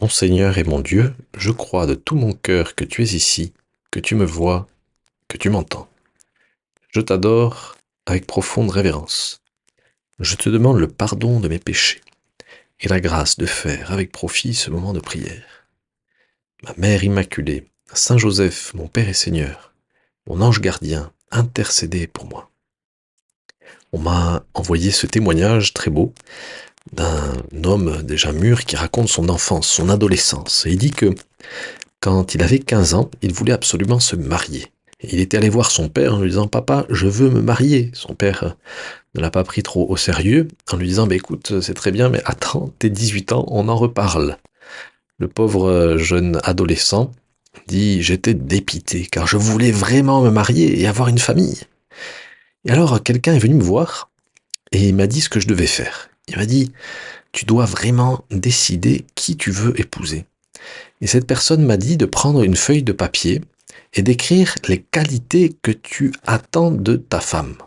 Mon Seigneur et mon Dieu, je crois de tout mon cœur que tu es ici, que tu me vois, que tu m'entends. Je t'adore avec profonde révérence. Je te demande le pardon de mes péchés et la grâce de faire avec profit ce moment de prière. Ma Mère Immaculée, Saint Joseph, mon Père et Seigneur, mon ange gardien, intercédez pour moi. On m'a envoyé ce témoignage très beau d'un homme déjà mûr qui raconte son enfance, son adolescence. Et il dit que quand il avait 15 ans, il voulait absolument se marier. Et il était allé voir son père en lui disant « Papa, je veux me marier ». Son père ne l'a pas pris trop au sérieux en lui disant « Écoute, c'est très bien, mais attends, t'es 18 ans, on en reparle ». Le pauvre jeune adolescent dit « J'étais dépité car je voulais vraiment me marier et avoir une famille ». Et alors quelqu'un est venu me voir et il m'a dit ce que je devais faire. Il m'a dit « Tu dois vraiment décider qui tu veux épouser ». Et cette personne m'a dit de prendre une feuille de papier et d'écrire les qualités que tu attends de ta femme.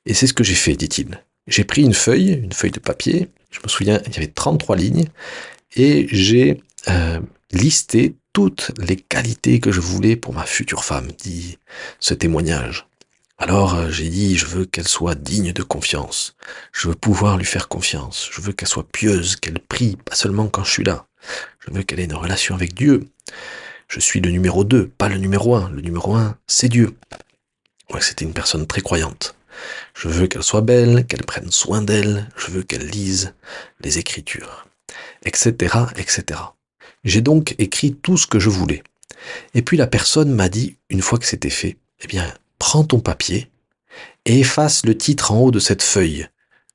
Et c'est ce que j'ai fait, dit-il. J'ai pris une feuille de papier, je me souviens, il y avait 33 lignes, et j'ai listé toutes les qualités que je voulais pour ma future femme, dit ce témoignage. Alors j'ai dit, je veux qu'elle soit digne de confiance, je veux pouvoir lui faire confiance, je veux qu'elle soit pieuse, qu'elle prie, pas seulement quand je suis là, je veux qu'elle ait une relation avec Dieu. Je suis le numéro 2, pas le numéro 1. Le numéro 1, c'est Dieu. Ouais, c'était une personne très croyante. Je veux qu'elle soit belle, qu'elle prenne soin d'elle, je veux qu'elle lise les Écritures, etc., etc. J'ai donc écrit tout ce que je voulais. Et puis la personne m'a dit, une fois que c'était fait, eh bien, prends ton papier et efface le titre en haut de cette feuille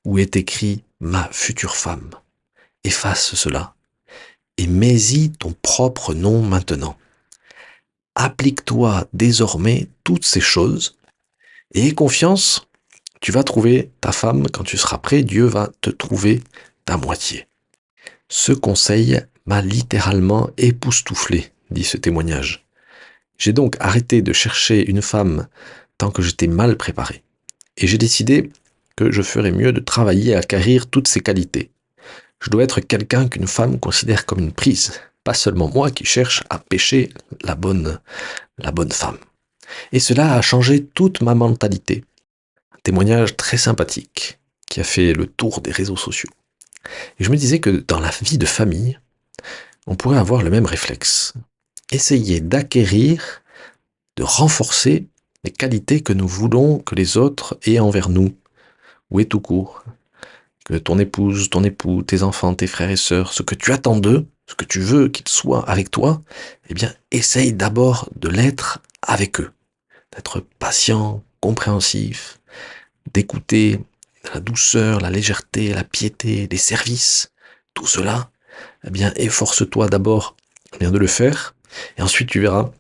où est écrit « Ma future femme ». Efface cela et mets-y ton propre nom maintenant. Applique-toi désormais toutes ces choses et aie confiance, tu vas trouver ta femme quand tu seras prêt, Dieu va te trouver ta moitié. Ce conseil m'a littéralement époustouflé, dit ce témoignage. J'ai donc arrêté de chercher une femme tant que j'étais mal préparé. Et j'ai décidé que je ferais mieux de travailler à acquérir toutes ces qualités. Je dois être quelqu'un qu'une femme considère comme une prise, pas seulement moi qui cherche à pêcher la bonne femme. Et cela a changé toute ma mentalité. Un témoignage très sympathique qui a fait le tour des réseaux sociaux. Et je me disais que dans la vie de famille, on pourrait avoir le même réflexe. Essayer d'acquérir, de renforcer les qualités que nous voulons que les autres aient envers nous, ou aient tout court. Que ton épouse, ton époux, tes enfants, tes frères et sœurs, ce que tu attends d'eux, ce que tu veux qu'ils soient avec toi, eh bien, essaye d'abord de l'être avec eux. D'être patient, compréhensif, d'écouter la douceur, la légèreté, la piété, les services, tout cela, eh bien, efforce-toi d'abord de le faire, et ensuite tu verras,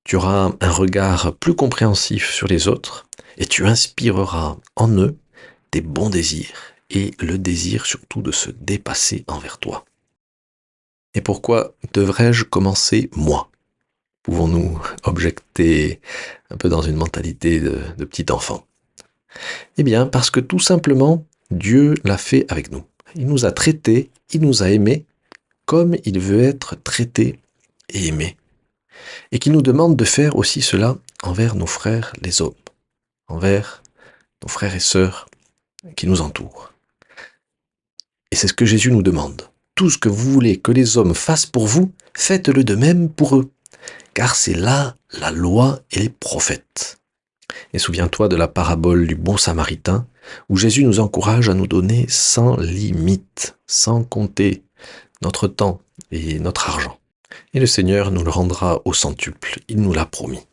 tu auras un regard plus compréhensif sur les autres, et tu inspireras en eux des bons désirs, et le désir surtout de se dépasser envers toi. Et pourquoi devrais-je commencer moi? Pouvons-nous objecter un peu dans une mentalité de petit enfant? Eh bien, parce que tout simplement, Dieu l'a fait avec nous. Il nous a traités, il nous a aimés comme il veut être traité et aimé. Et qu'il nous demande de faire aussi cela envers nos frères les hommes, envers nos frères et sœurs qui nous entourent. Et c'est ce que Jésus nous demande. Tout ce que vous voulez que les hommes fassent pour vous, faites-le de même pour eux. Car c'est là la loi et les prophètes. Et souviens-toi de la parabole du bon samaritain, où Jésus nous encourage à nous donner sans limite, sans compter notre temps et notre argent. Et le Seigneur nous le rendra au centuple, il nous l'a promis.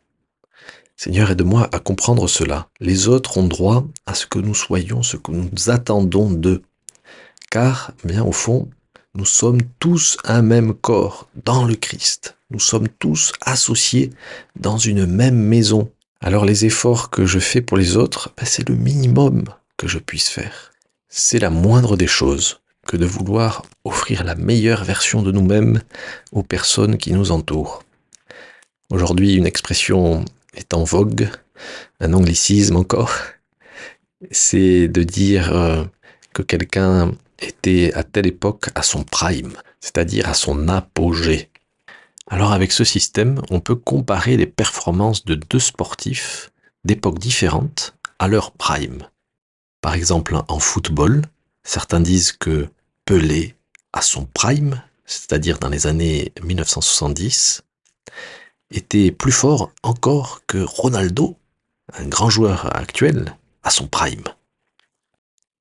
Seigneur, aide-moi à comprendre cela. Les autres ont droit à ce que nous soyons, ce que nous attendons d'eux. Car, bien au fond, nous sommes tous un même corps dans le Christ. Nous sommes tous associés dans une même maison. Alors les efforts que je fais pour les autres, c'est le minimum que je puisse faire. C'est la moindre des choses que de vouloir offrir la meilleure version de nous-mêmes aux personnes qui nous entourent. Aujourd'hui, une expression est en vogue, un anglicisme encore, c'est de dire que quelqu'un était à telle époque à son prime, c'est-à-dire à son apogée. Alors avec ce système, on peut comparer les performances de deux sportifs d'époques différentes à leur prime. Par exemple, en football, certains disent que Pelé, à son prime, c'est-à-dire dans les années 1970, était plus fort encore que Ronaldo, un grand joueur actuel, à son prime.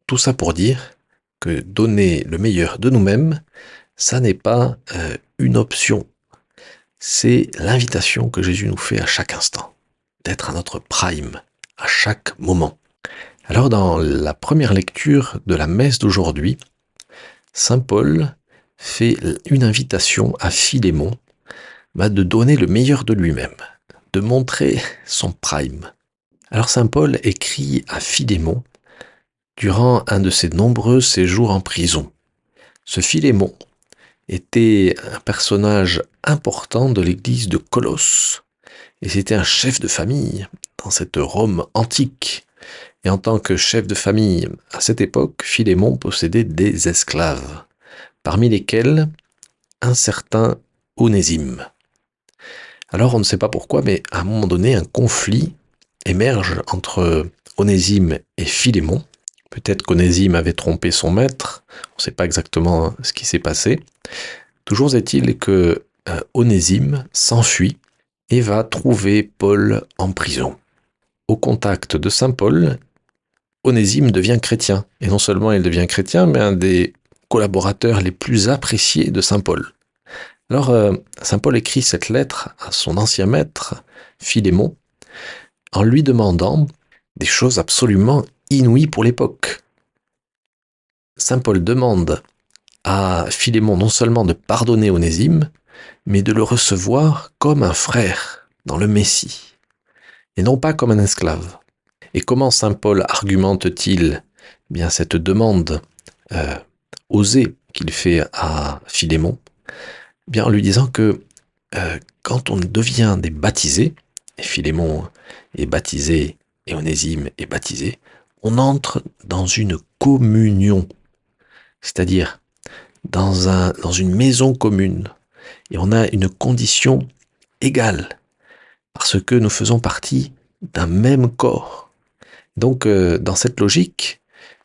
Tout ça pour dire que donner le meilleur de nous-mêmes, ça n'est pas une option. C'est l'invitation que Jésus nous fait à chaque instant, d'être à notre prime, à chaque moment. Alors dans la première lecture de la messe d'aujourd'hui, Saint Paul fait une invitation à Philémon de donner le meilleur de lui-même, de montrer son prime. Alors Saint Paul écrit à Philémon durant un de ses nombreux séjours en prison. Ce Philémon était un personnage important de l'église de Colosse, et c'était un chef de famille dans cette Rome antique. Et en tant que chef de famille, à cette époque, Philémon possédait des esclaves, parmi lesquels un certain Onésime. Alors on ne sait pas pourquoi, mais à un moment donné, un conflit émerge entre Onésime et Philémon. Peut-être qu'Onésime avait trompé son maître, on ne sait pas exactement ce qui s'est passé. Toujours est-il que Onésime s'enfuit et va trouver Paul en prison. Au contact de Saint Paul, Onésime devient chrétien. Et non seulement il devient chrétien, mais un des collaborateurs les plus appréciés de Saint Paul. Alors, Saint Paul écrit cette lettre à son ancien maître, Philémon, en lui demandant des choses absolument inouïes pour l'époque. Saint Paul demande à Philémon non seulement de pardonner Onésime, mais de le recevoir comme un frère dans le Messie, et non pas comme un esclave. Et comment Saint Paul argumente-t-il bien cette demande osée qu'il fait à Philémon? Bien en lui disant que quand on devient des baptisés, et Philémon est baptisé et Onésime est baptisé, on entre dans une communion, c'est-à-dire dans une maison commune, et on a une condition égale, parce que nous faisons partie d'un même corps. Donc, dans cette logique,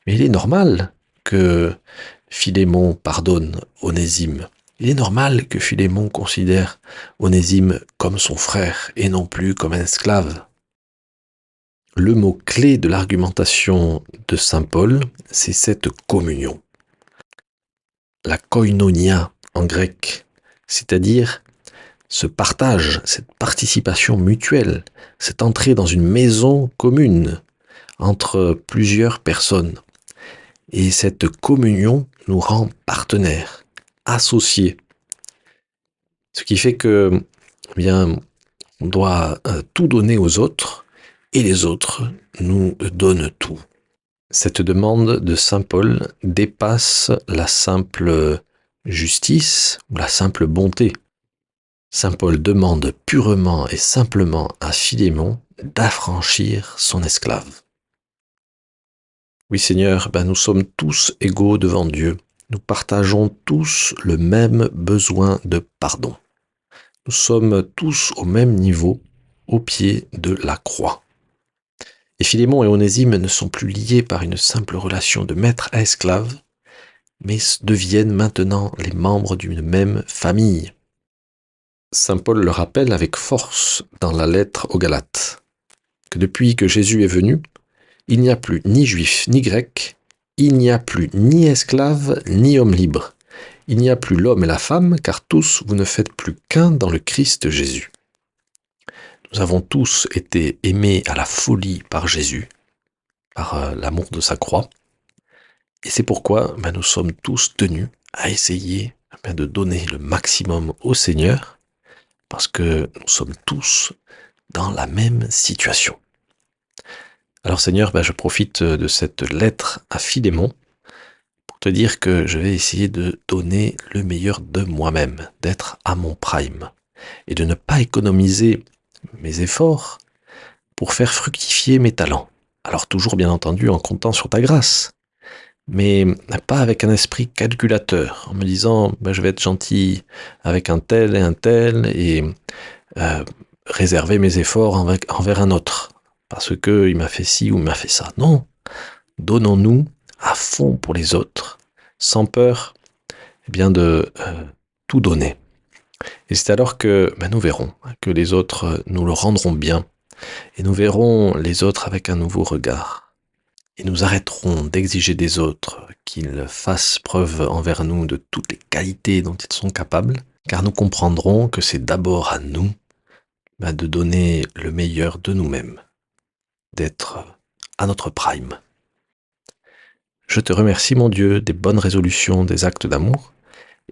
il est normal que Philémon pardonne Onésime. Il est normal que Philémon considère Onésime comme son frère et non plus comme un esclave. Le mot clé de l'argumentation de Saint Paul, c'est cette communion. La koinonia en grec, c'est-à-dire ce partage, cette participation mutuelle, cette entrée dans une maison commune entre plusieurs personnes. Et cette communion nous rend partenaires, associés. Ce qui fait que, eh bien, on doit tout donner aux autres et les autres nous donnent tout. Cette demande de Saint Paul dépasse la simple justice ou la simple bonté. Saint Paul demande purement et simplement à Philémon d'affranchir son esclave. Oui Seigneur, nous sommes tous égaux devant Dieu. Nous partageons tous le même besoin de pardon. Nous sommes tous au même niveau, au pied de la croix. Et Philémon et Onésime ne sont plus liés par une simple relation de maître à esclave, mais deviennent maintenant les membres d'une même famille. Saint Paul le rappelle avec force dans la lettre aux Galates, que depuis que Jésus est venu, il n'y a plus ni juif ni grec, il n'y a plus ni esclave ni homme libre. Il n'y a plus l'homme et la femme, car tous vous ne faites plus qu'un dans le Christ Jésus. Nous avons tous été aimés à la folie par Jésus, par l'amour de sa croix. Et c'est pourquoi nous sommes tous tenus à essayer de donner le maximum au Seigneur, parce que nous sommes tous dans la même situation. Alors Seigneur, je profite de cette lettre à Philémon pour te dire que je vais essayer de donner le meilleur de moi-même, d'être à mon prime, et de ne pas économiser mes efforts pour faire fructifier mes talents. Alors toujours bien entendu en comptant sur ta grâce, mais pas avec un esprit calculateur, en me disant ben, je vais être gentil avec un tel, et euh, réserver mes efforts envers un autre, parce qu'il m'a fait ci ou m'a fait ça. Non, donnons-nous à fond pour les autres, sans peur eh bien, de tout donner. Et c'est alors que ben, nous verrons que les autres nous le rendront bien, et nous verrons les autres avec un nouveau regard. Et nous arrêterons d'exiger des autres qu'ils fassent preuve envers nous de toutes les qualités dont ils sont capables, car nous comprendrons que c'est d'abord à nous de donner le meilleur de nous-mêmes, d'être à notre prime. Je te remercie, mon Dieu, des bonnes résolutions, des actes d'amour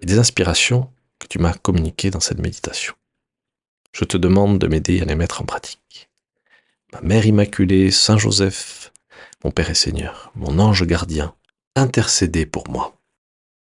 et des inspirations que tu m'as communiquées dans cette méditation. Je te demande de m'aider à les mettre en pratique. Ma Mère Immaculée, Saint Joseph, mon Père et Seigneur, mon ange gardien, intercédez pour moi.